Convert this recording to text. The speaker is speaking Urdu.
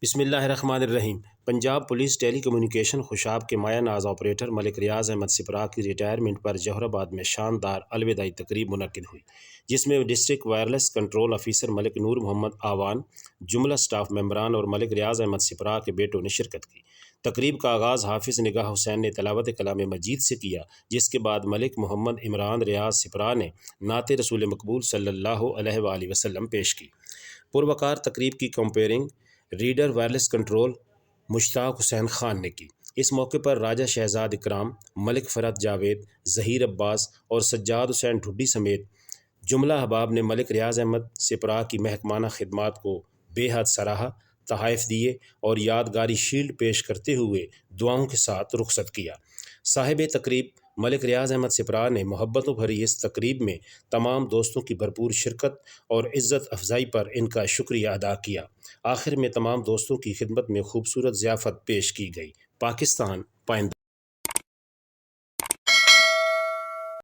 بسم اللہ الرحمن الرحیم۔ پنجاب پولیس ٹیلی کمیونیکیشن خوشاب کے مایہ ناز آپریٹر ملک ریاض احمد سپرا کی ریٹائرمنٹ پر جوہر آباد میں شاندار الوداعی تقریب منعقد ہوئی، جس میں ڈسٹرکٹ وائرلیس کنٹرول آفیسر ملک نور محمد آوان، جملہ سٹاف ممبران اور ملک ریاض احمد سپرا کے بیٹوں نے شرکت کی۔ تقریب کا آغاز حافظ نگاہ حسین نے تلاوت کلام مجید سے کیا، جس کے بعد ملک محمد عمران ریاض سپرا نے نعت رسول مقبول صلی اللہ علیہ وآلہ وسلم پیش کی۔ پروقار تقریب کی کمپیئرنگ ریڈر وائرلیس کنٹرول مشتاق حسین خان نے کی۔ اس موقع پر راجہ شہزاد اکرام، ملک فرحت جاوید، ظہیر عباس اور سجاد حسین ڈھڈی سمیت جملہ احباب نے ملک ریاض احمد سپرا کی محکمانہ خدمات کو بے حد سراہا، تحائف دیے اور یادگاری شیلڈ پیش کرتے ہوئے دعاؤں کے ساتھ رخصت کیا۔ صاحب تقریب ملک ریاض احمد سپرا نے محبتوں بھری اس تقریب میں تمام دوستوں کی بھرپور شرکت اور عزت افزائی پر ان کا شکریہ ادا کیا۔ آخر میں تمام دوستوں کی خدمت میں خوبصورت ضیافت پیش کی گئی۔ پاکستان پائندہ